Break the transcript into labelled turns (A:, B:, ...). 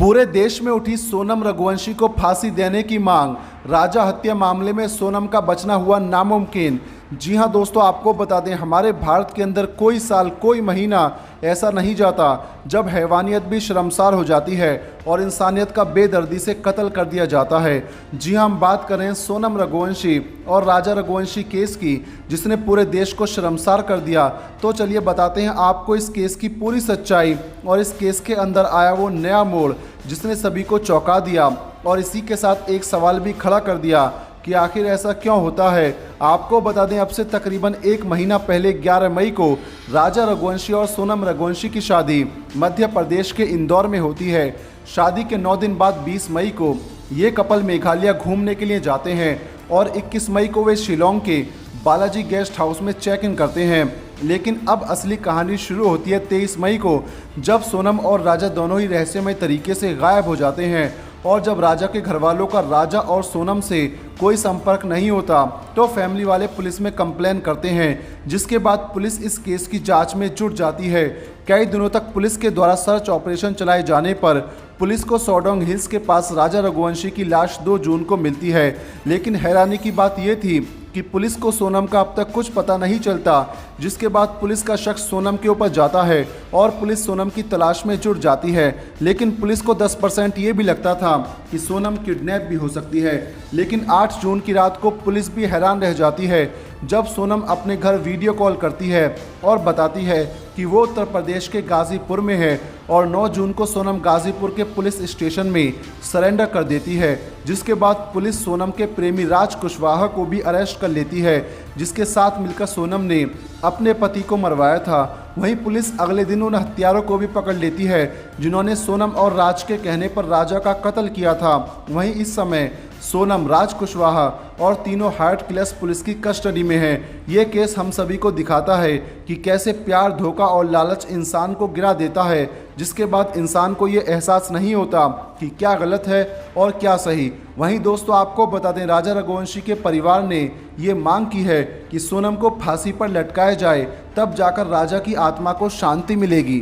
A: पूरे देश में उठी सोनम रघुवंशी को फांसी देने की मांग। राजा हत्या मामले में सोनम का बचना हुआ नामुमकिन। जी हां दोस्तों, आपको बता दें, हमारे भारत के अंदर कोई साल कोई महीना ऐसा नहीं जाता जब हैवानियत भी शर्मसार हो जाती है और इंसानियत का बेदर्दी से कत्ल कर दिया जाता है। जी हां, हम बात करें सोनम रघुवंशी और राजा रघुवंशी केस की, जिसने पूरे देश को शर्मसार कर दिया। तो चलिए बताते हैं आपको इस केस की पूरी सच्चाई और इस केस के अंदर आया वो नया मोड़ जिसने सभी को चौंका दिया और इसी के साथ एक सवाल भी खड़ा कर दिया कि आखिर ऐसा क्यों होता है। आपको बता दें, अब से तकरीबन एक महीना पहले 11 मई को राजा रघुवंशी और सोनम रघुवंशी की शादी मध्य प्रदेश के इंदौर में होती है। शादी के 9 दिन बाद 20 मई को ये कपल मेघालय घूमने के लिए जाते हैं और 21 मई को वे शिलोंग के बालाजी गेस्ट हाउस में चेक इन करते हैं। लेकिन अब असली कहानी शुरू होती है 23 मई को, जब सोनम और राजा दोनों ही रहस्यमय तरीके से गायब हो जाते हैं। और जब राजा के घर वालों का राजा और सोनम से कोई संपर्क नहीं होता तो फैमिली वाले पुलिस में कंप्लेन करते हैं, जिसके बाद पुलिस इस केस की जांच में जुट जाती है। कई दिनों तक पुलिस के द्वारा सर्च ऑपरेशन चलाए जाने पर पुलिस को सोडोंग हिल्स के पास राजा रघुवंशी की लाश 2 जून को मिलती है। लेकिन हैरानी की बात यह थी कि पुलिस को सोनम का अब तक कुछ पता नहीं चलता, जिसके बाद पुलिस का शक सोनम के ऊपर जाता है और पुलिस सोनम की तलाश में जुट जाती है। लेकिन पुलिस को 10% ये भी लगता था कि सोनम किडनैप भी हो सकती है। लेकिन 8 जून की रात को पुलिस भी हैरान रह जाती है जब सोनम अपने घर वीडियो कॉल करती है और बताती है कि वो उत्तर प्रदेश के गाजीपुर में है। और 9 जून को सोनम गाजीपुर के पुलिस स्टेशन में सरेंडर कर देती है, जिसके बाद पुलिस सोनम के प्रेमी राज कुशवाहा को भी अरेस्ट कर लेती है, जिसके साथ मिलकर सोनम ने अपने पति को मरवाया था। वहीं पुलिस अगले दिन उन हत्यारों को भी पकड़ लेती है जिन्होंने सोनम और राज के कहने पर राजा का कत्ल किया था। वहीं इस समय सोनम, राज कुशवाहा और तीनों हार्ट क्लैश पुलिस की कस्टडी में है। ये केस हम सभी को दिखाता है कि कैसे प्यार, धोखा और लालच इंसान को गिरा देता है, जिसके बाद इंसान को ये एहसास नहीं होता कि क्या गलत है और क्या सही। वहीं दोस्तों, आपको बता दें, राजा रघुवंशी के परिवार ने ये मांग की है कि सोनम को फांसी पर लटकाया जाए, तब जाकर राजा की आत्मा को शांति मिलेगी।